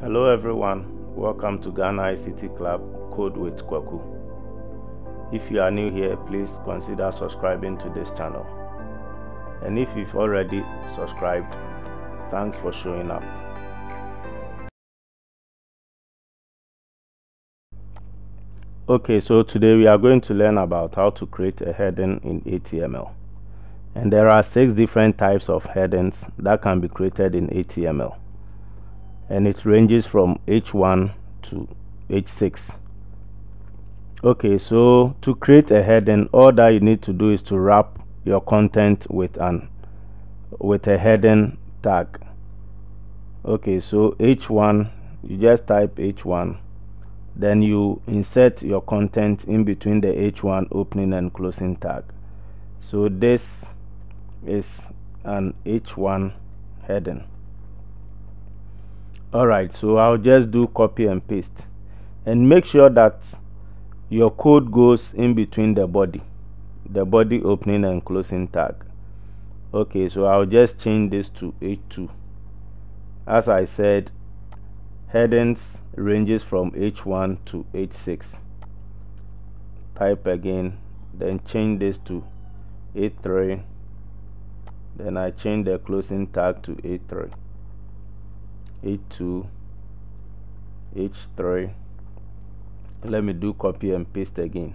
Hello everyone, welcome to Ghana ICT Club Code with Kwaku. If you are new here, please consider subscribing to this channel. And if you've already subscribed, thanks for showing up. Okay, so today we are going to learn about how to create a heading in HTML. And there are 6 different types of headings that can be created in HTML. And it ranges from H1 to H6. Okay, so to create a heading, all that you need to do is to wrap your content with a heading tag. Okay, so H1, you just type H1, then you insert your content in between the H1 opening and closing tag. So this is an H1 heading. Alright, so I'll just do copy and paste, and make sure that your code goes in between the body opening and closing tag. Okay, so I'll just change this to H2. As I said, headings ranges from H1 to H6. Type again, then change this to H3. Then I change the closing tag to H3, H2, H3. Let me do copy and paste again.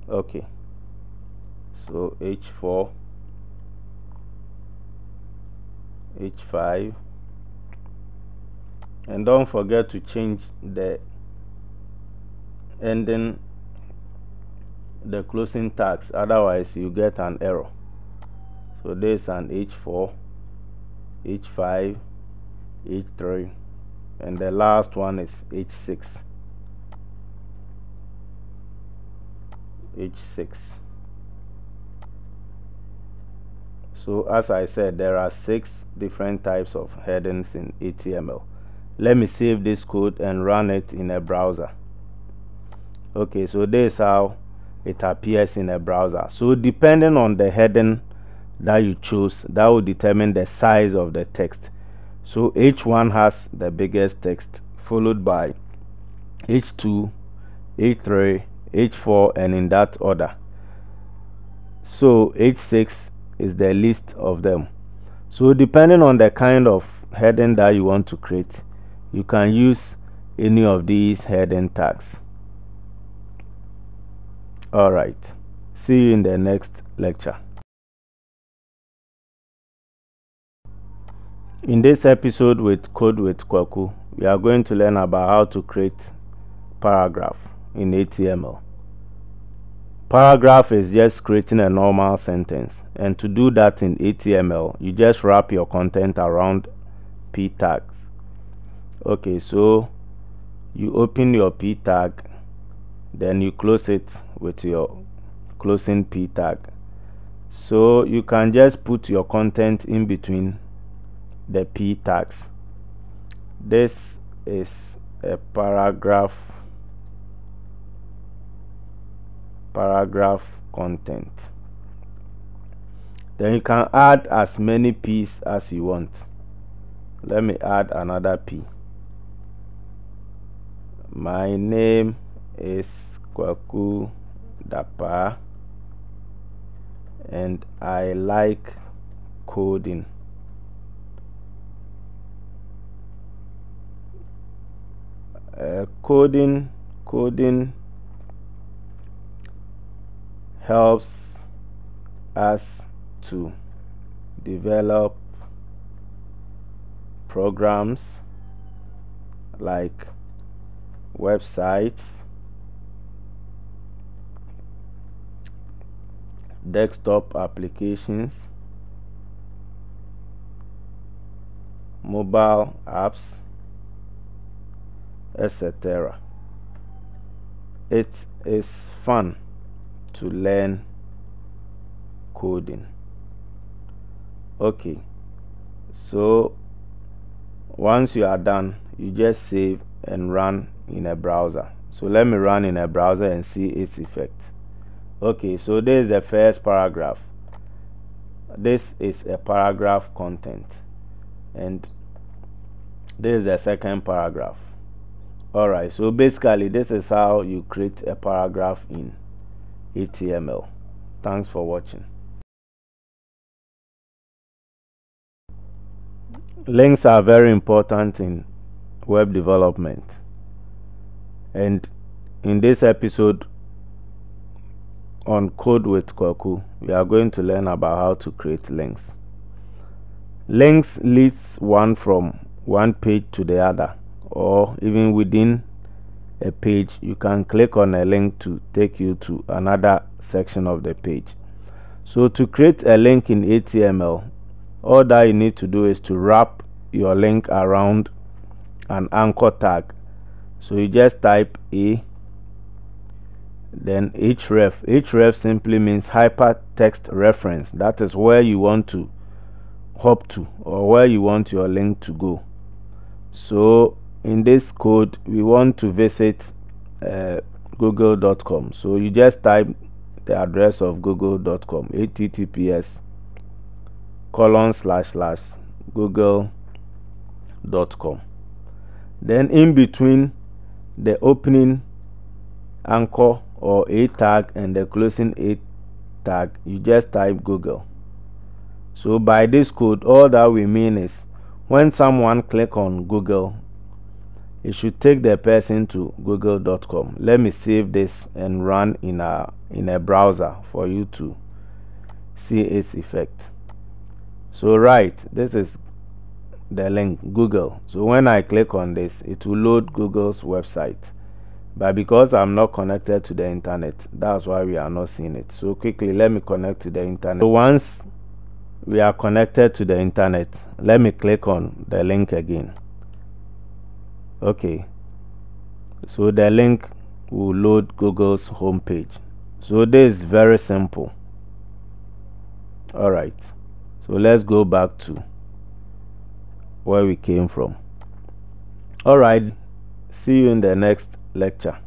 Okay, so H4, H5, and don't forget to change the ending, the closing tags, otherwise you get an error. So there's an H4, H5, H3, and the last one is H6. H6. So as I said, there are 6 different types of headings in HTML. Let me save this code and run it in a browser. Okay, so this is how it appears in a browser. So depending on the heading that you chose, that will determine the size of the text. So H1 has the biggest text, followed by H2, H3, H4, and in that order. So H6 is the least of them. So depending on the kind of heading that you want to create, you can use any of these heading tags. Alright, see you in the next lecture. In this episode with Code with Kwaku, we are going to learn about how to create paragraph in HTML. Paragraph is just creating a normal sentence, and to do that in HTML, you just wrap your content around p tags. Okay, so you open your p tag, then you close it with your closing p tag. So you can just put your content in between the p tags. This is a paragraph content. Then you can add as many p's as you want. Let me add another p. My name is Kwaku Dapa and I like coding. Coding helps us to develop programs like websites, desktop applications, mobile apps, etc. It is fun to learn coding. Okay, so once you are done, you just save and run in a browser. So let me run in a browser and see its effect. Okay, so this is the first paragraph. this is a paragraph content, and this is the second paragraph. Alright, so basically this is how you create a paragraph in HTML. Thanks for watching. Links are very important in web development, and in this episode on Code with Kwaku, we are going to learn about how to create links. Links leads one from one page to the other, or even within a page you can click on a link to take you to another section of the page. So to create a link in HTML, all that you need to do is to wrap your link around an anchor tag. So you just type a, then href. Href simply means hypertext reference. That is where you want to hop to, or where you want your link to go. So in this code we want to visit google.com. so you just type the address of google.com, https://google.com. then in between the opening anchor or a tag and the closing a tag, you just type Google. So by this code, all that we mean is when someone click on Google, it should take the person to google.com. Let me save this and run in a browser for you to see its effect. So right, this is the link, Google. So when I click on this, it will load Google's website, but because I'm not connected to the internet, that's why we are not seeing it. So quickly, let me connect to the internet. So once we are connected to the internet, let me click on the link again. Okay, so the link will load Google's homepage. So this is very simple. Alright, so let's go back to where we came from. Alright, see you in the next lecture.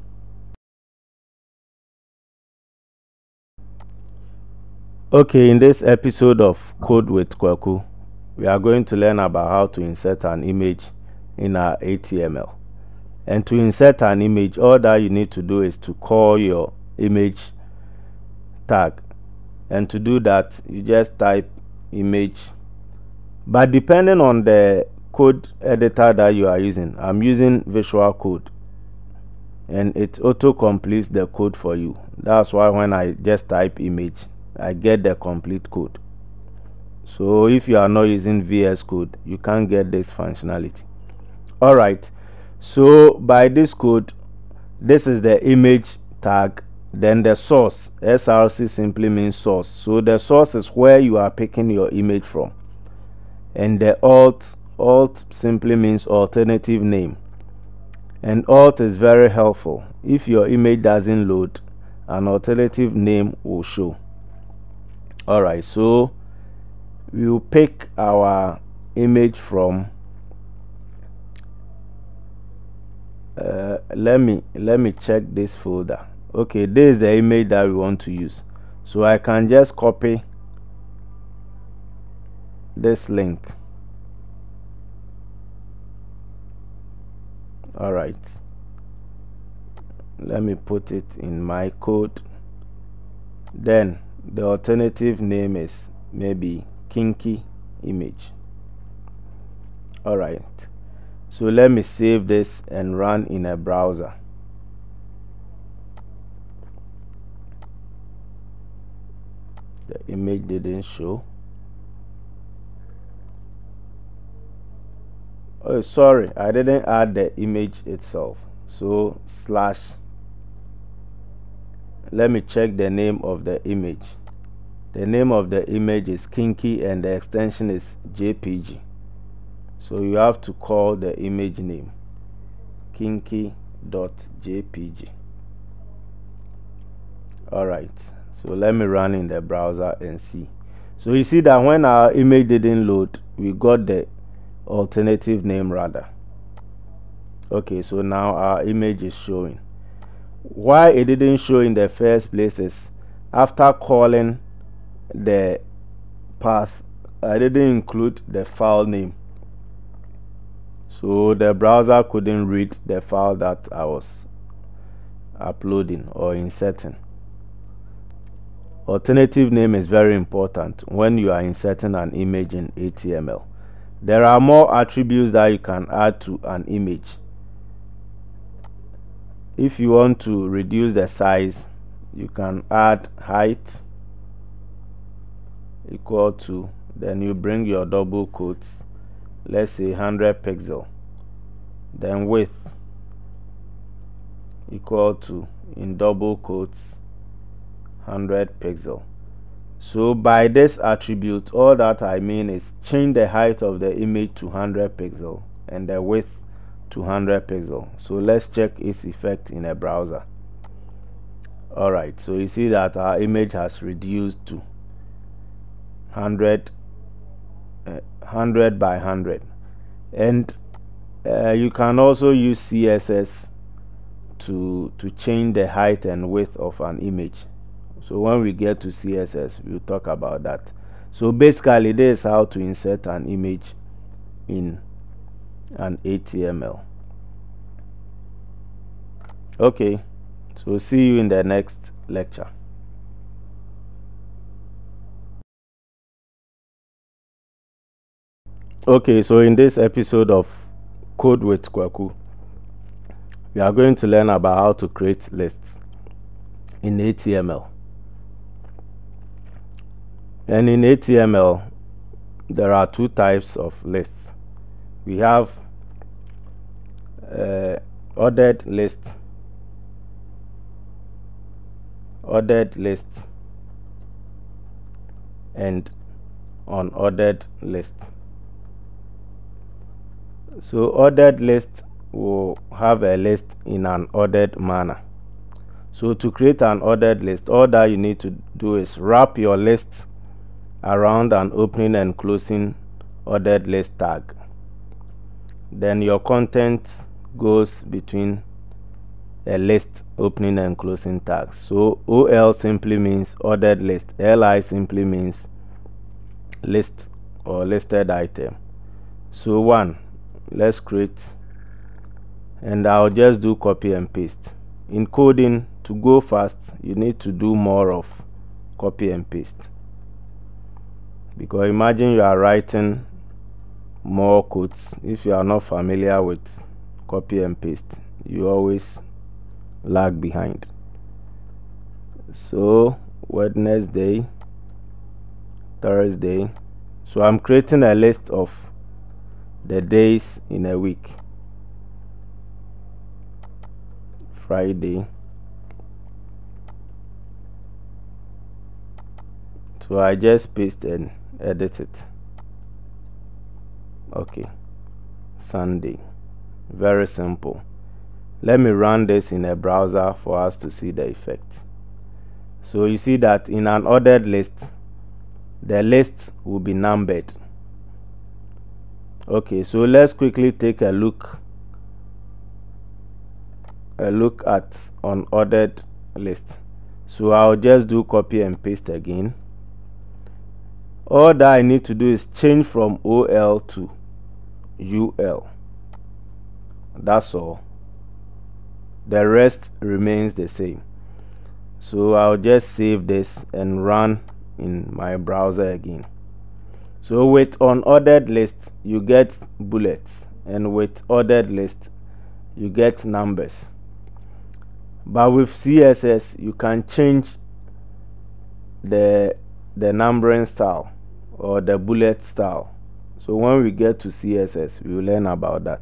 Okay, in this episode of Code with Kwaku, we are going to learn about how to insert an image in our HTML. And to insert an image, all that you need to do is to call your image tag. And to do that, you just type image. But depending on the code editor that you are using, I'm using Visual Code, and it auto completes the code for you. That's why when I just type image, I get the complete code. So if you are not using VS Code, you can't get this functionality. Alright, so by this code, this is the image tag, then the source. SRC simply means source. So the source is where you are picking your image from. And the alt simply means alternative name. And alt is very helpful. If your image doesn't load, an alternative name will show. Alright, so we will pick our image from let me check this folder. Okay, this is the image that we want to use. So I can just copy this link. Alright, let me put it in my code. Then the alternative name is maybe kinky image. Alright, so let me save this and run in a browser. The image didn't show. Oh, sorry, I didn't add the image itself. So slash, let me check the name of the image. The name of the image is kinky and the extension is JPG. So you have to call the image name kinky.jpg. Alright, so let me run in the browser and see. So you see that when our image didn't load, we got the alternative name rather. Okay, so now our image is showing. Why it didn't show in the first place is after calling the path, I didn't include the file name, so the browser couldn't read the file that I was uploading or inserting. Alternative name is very important when you are inserting an image in HTML. There are more attributes that you can add to an image. If you want to reduce the size, you can add height equal to, then you bring your double quotes, let's say 100 pixel, then width equal to, in double quotes, 100 pixel. So by this attribute, all that I mean is change the height of the image to 100 pixel and the width to 100 pixel. So let's check its effect in a browser. Alright, so you see that our image has reduced to 100 by 100, and you can also use CSS to change the height and width of an image. So when we get to CSS, we'll talk about that. So basically, this is how to insert an image in an HTML. Okay, so see you in the next lecture. Okay, so in this episode of Code with Kwaku, we are going to learn about how to create lists in HTML. And in HTML, there are two types of lists. We have ordered list, and unordered list. So ordered list will have a list in an ordered manner. So to create an ordered list, all that you need to do is wrap your list around an opening and closing ordered list tag. Then your content goes between a list opening and closing tags. So OL simply means ordered list, LI simply means list or listed item. So let's create, and I'll just do copy and paste. In coding, to go fast, you need to do more of copy and paste, because imagine you are writing more codes. If you are not familiar with copy and paste, you always lag behind. So Wednesday, Thursday, so I'm creating a list of the days in a week. Friday, so I just paste and edit it. Okay, Sunday, very simple. Let me run this in a browser for us to see the effect. So you see that in an ordered list, the lists will be numbered. Okay, so let's quickly take a look at unordered list. So I'll just do copy and paste again. All that I need to do is change from OL to UL. That's all. The rest remains the same. So I'll just save this and run in my browser again. So with unordered lists, you get bullets, and with ordered lists, you get numbers. But with CSS, you can change the numbering style or the bullet style. So when we get to CSS, we will learn about that.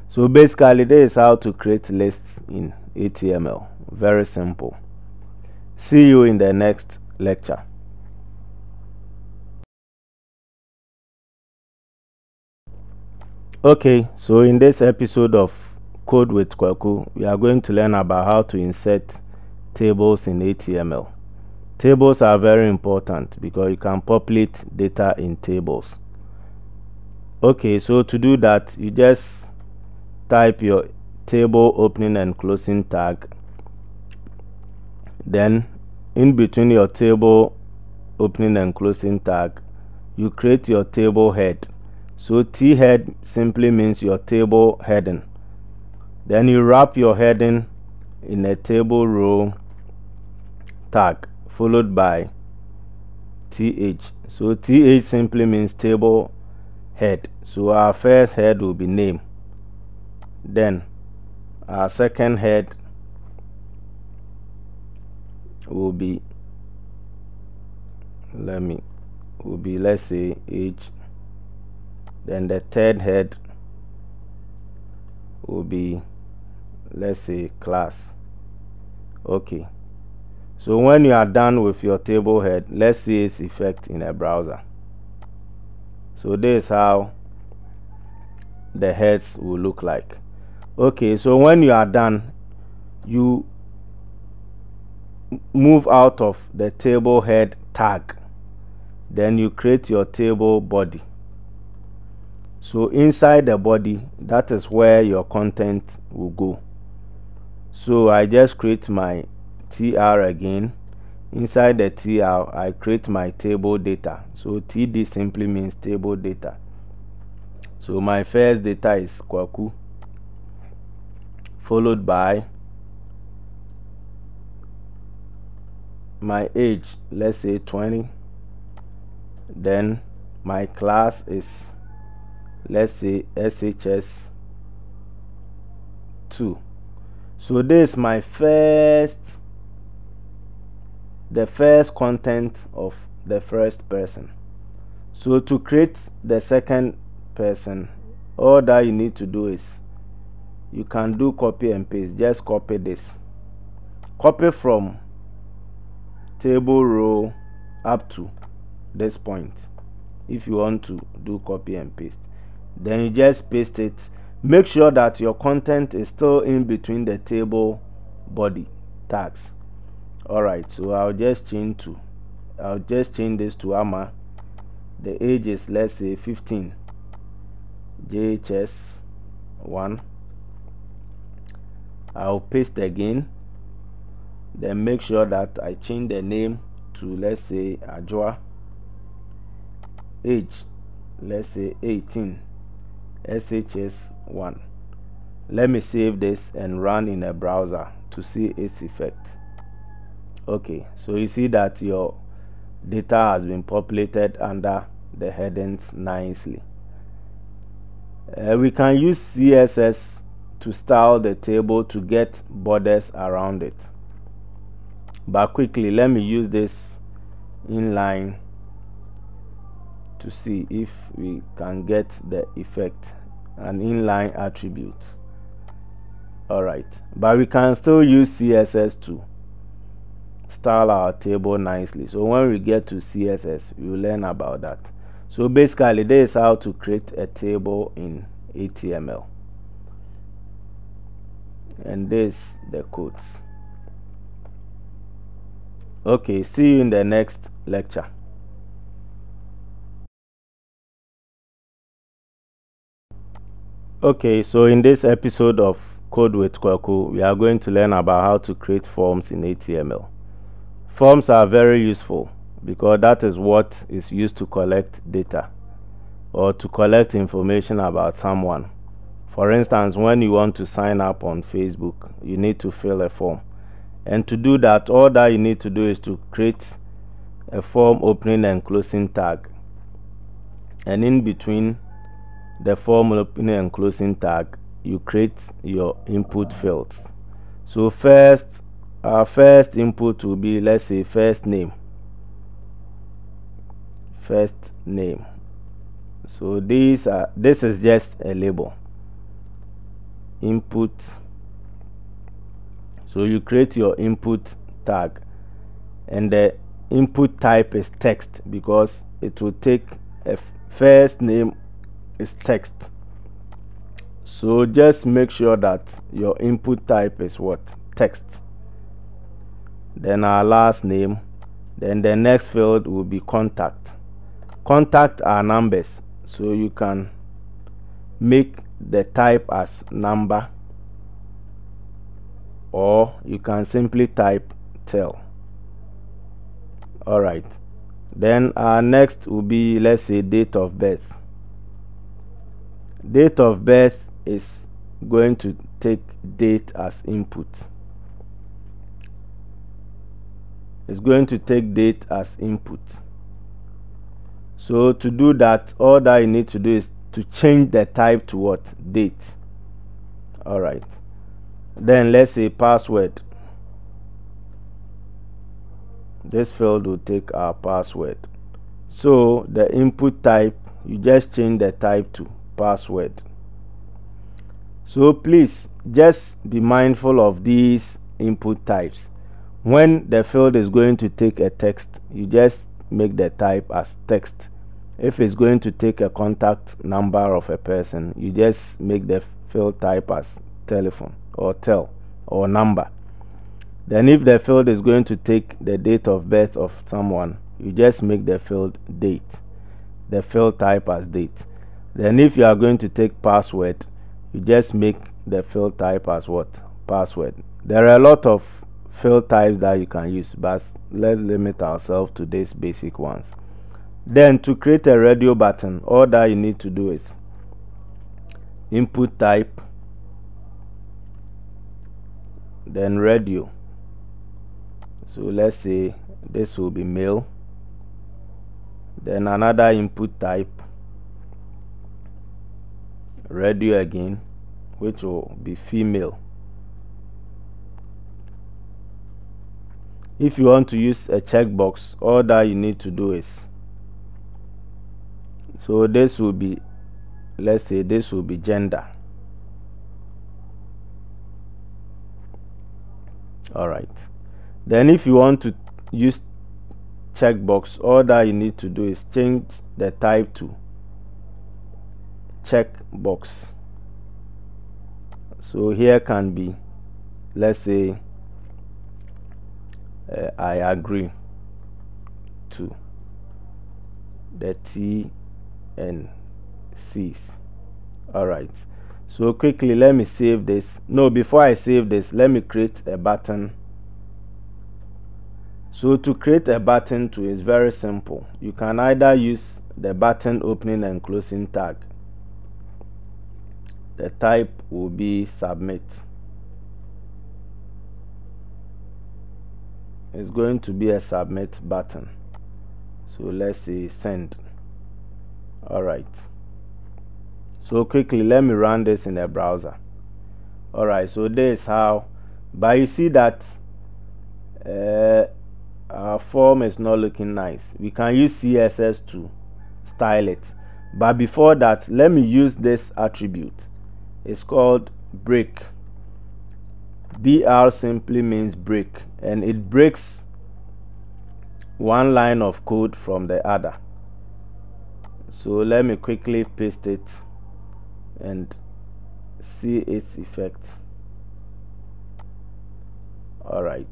So basically, this is how to create lists in HTML. Very simple. See you in the next lecture. Okay, so in this episode of Code with Kwaku, we are going to learn about how to insert tables in HTML. Tables are very important because you can populate data in tables. Okay, so to do that, you just type your table opening and closing tag. Then in between your table opening and closing tag, you create your table head. So T head simply means your table heading. Then you wrap your heading in a table row tag followed by TH. So TH simply means table head. So our first head will be name. Then our second head will be let's say age. Then the third head will be, let's say, class. Okay, so when you are done with your table head, let's see its effect in a browser. So this is how the heads will look like. Okay, so when you are done, you move out of the table head tag. Then you create your table body. So inside the body, that is where your content will go. So I just create my TR again. Inside the TR, I create my table data. So TD simply means table data. So my first data is Kwaku, followed by my age, let's say 20. Then my class is, let's say, SHS 2. So this is my the first content of the first person. So to create the second person, all that you need to do is you can do copy and paste. Just copy this, copy from table row up to this point. If you want to do copy and paste, then you just paste it. Make sure that your content is still in between the table body tags. Alright, so I'll just change this to AMA. The age is, let's say, 15. JHS 1. I'll paste again. Then make sure that I change the name to, let's say, Ajwa. Age, let's say 18. SHS 1. Let me save this and run in a browser to see its effect. Okay, so you see that your data has been populated under the headings nicely. We can use CSS to style the table to get borders around it. But quickly, let me use this inline to see if we can get the effect, an inline attribute. Alright, but we can still use CSS to style our table nicely. So when we get to CSS, we will learn about that. So basically, this is how to create a table in HTML. And this the codes. Okay, see you in the next lecture. Okay, so in this episode of Code with Kwaku, we are going to learn about how to create forms in HTML. Forms are very useful because that is what is used to collect data or to collect information about someone. For instance, when you want to sign up on Facebook, you need to fill a form. And to do that, all that you need to do is to create a form opening and closing tag. And in between the form opening and closing tag, you create your input fields. So our first input will be, let's say, first name. So this is just a label. Input. So you create your input tag, and the input type is text because it will take a first name is text. So just make sure that your input type is what? Text. Then our last name. Then the next field will be contact. Contact are numbers, so you can make the type as number, or you can simply type tel. Alright, Then our next will be, let's say, date of birth. Date of birth is going to take date as input. It's going to take date as input. So to do that, all that you need to do is to change the type to what? Date. All right. Then let's say password. This field will take our password. So the input type, you just change the type to password. So please just be mindful of these input types. When the field is going to take a text, you just make the type as text. If it's going to take a contact number of a person, you just make the field type as telephone or tel or number. Then if the field is going to take the date of birth of someone, you just make the field date, the field type as date. Then if you are going to take password, you just make the field type as what? Password. There are a lot of field types that you can use, but let's limit ourselves to these basic ones. Then to create a radio button, all that you need to do is input type, then radio. So let's say this will be male. Then another input type, radio again, which will be female. If you want to use a checkbox, all that you need to do is, so this will be, let's say this will be gender. All right. Then if you want to use checkbox, all that you need to do is change the type to checkbox. So here can be, let's say, I agree to the T and C's. All right. So quickly, let me save this. No, before I save this, let me create a button. So to create a button too is very simple. You can either use the button opening and closing tag. The type will be submit. It's going to be a submit button. So let's say send. All right. So quickly, let me run this in a browser. All right. So this is how, but you see that our form is not looking nice. We can use CSS to style it, but before that, let me use this attribute. It's called break. BR simply means break, and it breaks one line of code from the other. So let me quickly paste it and see its effect. All right.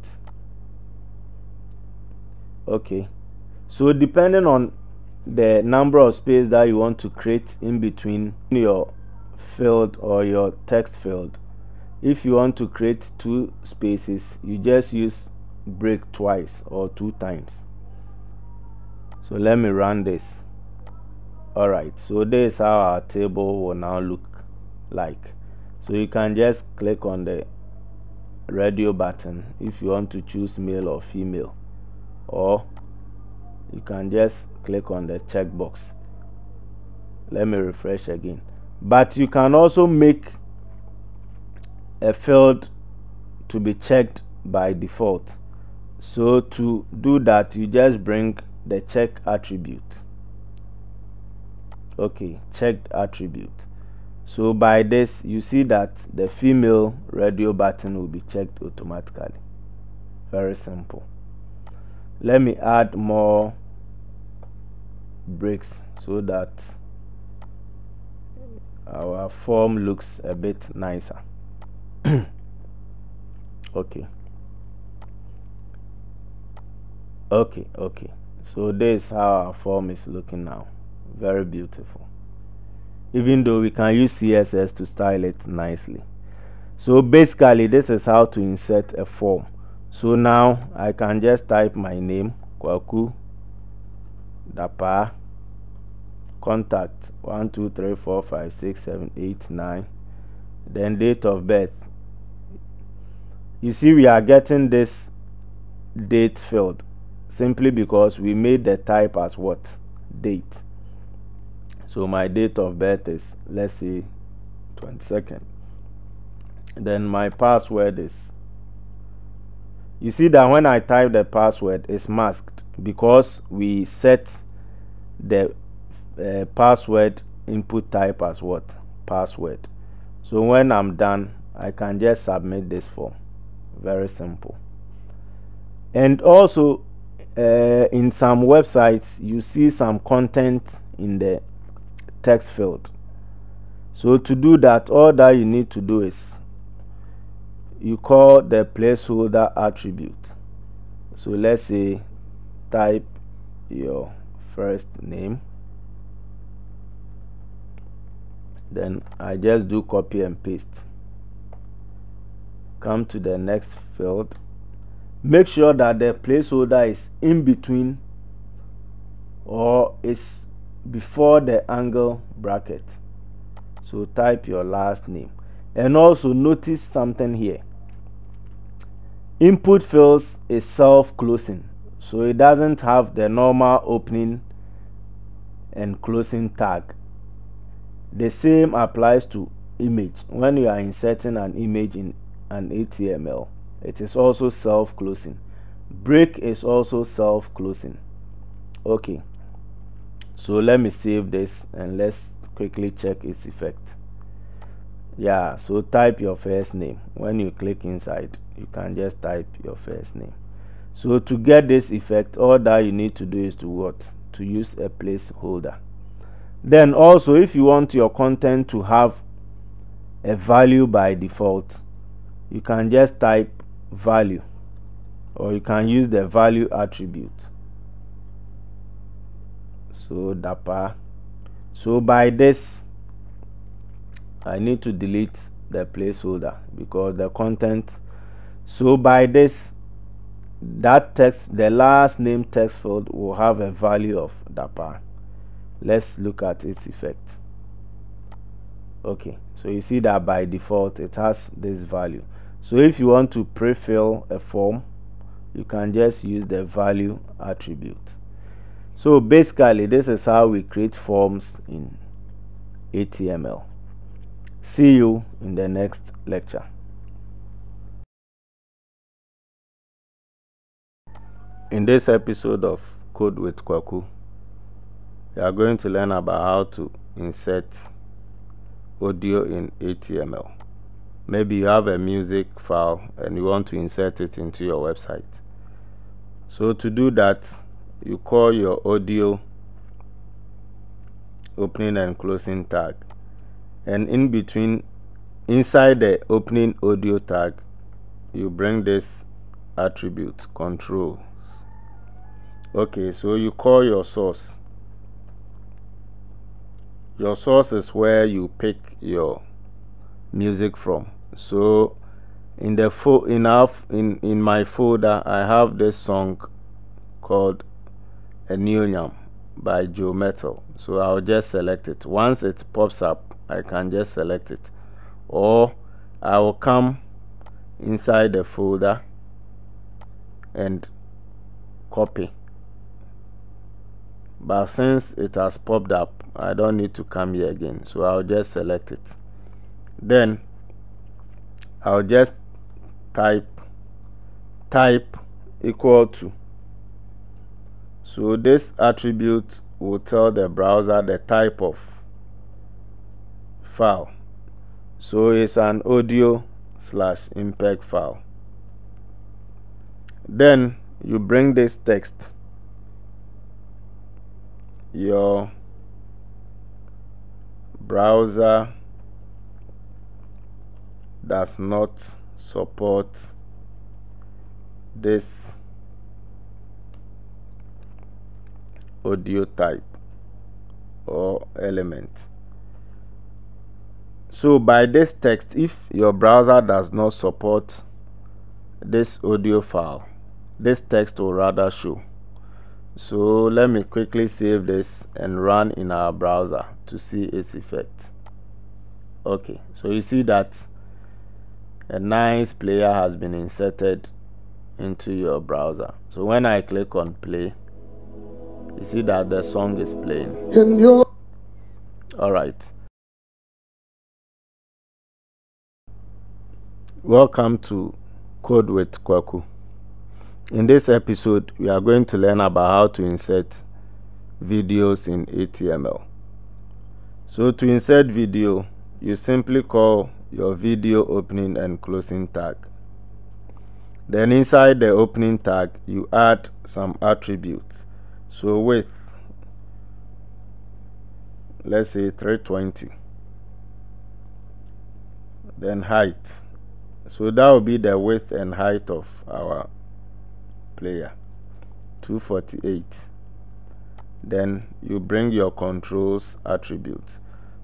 Okay, so depending on the number of space that you want to create in between your field or your text field, if you want to create 2 spaces, you just use break twice or 2 times. So let me run this. All right, so this is how our table will now look like. So you can just click on the radio button if you want to choose male or female, or you can just click on the checkbox. Let me refresh again. But you can also make a field to be checked by default. So to do that, you just bring the check attribute. Okay, checked attribute. So by this, you see that the female radio button will be checked automatically. Very simple. Let me add more breaks so that our form looks a bit nicer. Okay. So this is how our form is looking now. Very beautiful. Even though we can use CSS to style it nicely. So basically, this is how to insert a form. So now I can just type my name, Kwaku, Dapa, contact 1 2 3 4 5 6 7 8 9, then date of birth. You see, we are getting this date field simply because we made the type as what? Date. So my date of birth is, let's say, 22nd. Then my password is, you see that when I type the password, it's masked because we set the password input type as what? Password. So when I'm done, I can just submit this form. Very simple. And also in some websites you see some content in the text field. So to do that, all that you need to do is you call the placeholder attribute. So let's say type your first name, then I just do copy and paste. Come to the next field, make sure that the placeholder is in between or is before the angle bracket. So type your last name, and also notice something here. Input fields is self-closing, so it doesn't have the normal opening and closing tag. The same applies to image. When you are inserting an image in an HTML, it is also self-closing. Break is also self-closing. Okay, so let me save this and let's quickly check its effect. Yeah, so type your first name. When you click inside, you can just type your first name. So to get this effect, all that you need to do is to what? To use a placeholder. Then also, if you want your content to have a value by default, you can just type value, or you can use the value attribute. So Dapa. So by this, I need to delete the placeholder because the content. So by this, that text, the last name text field will have a value of Dapa. Let's look at its effect. Okay, so you see that by default it has this value. So if you want to pre-fill a form, you can just use the value attribute. So basically, this is how we create forms in HTML. See you in the next lecture. In this episode of Code with Kwaku, we are going to learn about how to insert audio in HTML. Maybe you have a music file and you want to insert it into your website. So to do that, you call your audio opening and closing tag, and in between, inside the opening audio tag, you bring this attribute controls. Okay, so you call your source. Your source is where you pick your music from. So in the in my folder, I have this song called Enyonyam by Joe Metal. So I'll just select it. Once it pops up, I can just select it, or I will come inside the folder and copy. But since it has popped up, I don't need to come here again, so I'll just select it. Then I'll just type equal to. So this attribute will tell the browser the type of file. So it's an audio/MPEG file. Then you bring this text. Your browser does not support this audio type or element. So by this text, if your browser does not support this audio file, this text will rather show. So let me quickly save this and run in our browser to see its effect. Okay, so you see that a nice player has been inserted into your browser. So when I click on play, you see that the song is playing. Alright. Welcome to Code with Kwaku. In this episode, we are going to learn about how to insert videos in HTML. So to insert video, you simply call your video opening and closing tag. Then inside the opening tag, you add some attributes. So width, let's say 320. Then height. So that will be the width and height of our player, 248. Then you bring your controls attributes.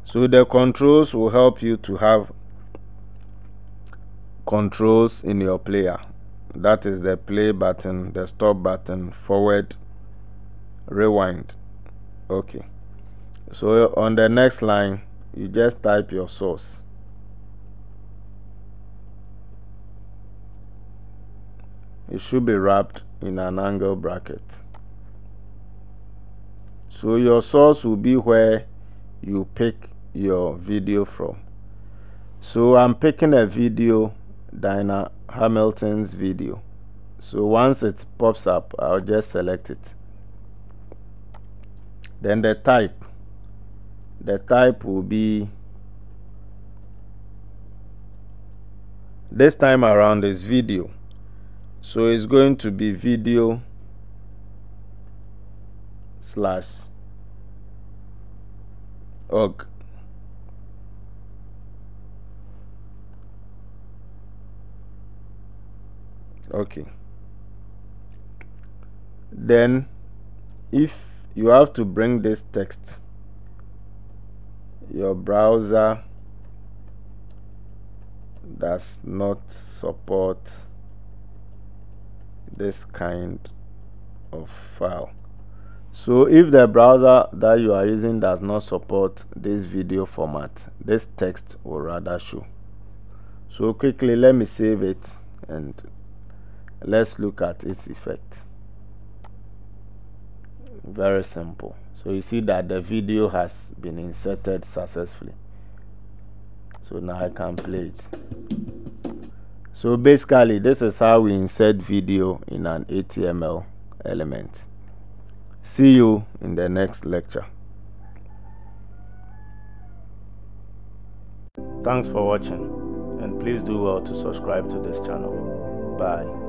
So the controls will help you to have controls in your player. That is the play button, the stop button, forward, rewind. Okay. So on the next line, you just type your source. It should be wrapped in an angle bracket. So your source will be where you pick your video from. So I'm picking a video, Dinah Hamilton's video. So once it pops up, I'll just select it. Then the type will be, this time around is video. So it's going to be video / org. Okay. Then if you have to bring this text, your browser does not support this kind of file. So if the browser that you are using does not support this video format, this text will rather show. So quickly, let me save it and let's look at its effect. Very simple. So you see that the video has been inserted successfully. So now I can play it. So basically, this is how we insert video in an HTML element. See you in the next lecture. Thanks for watching, and please do well to subscribe to this channel. Bye.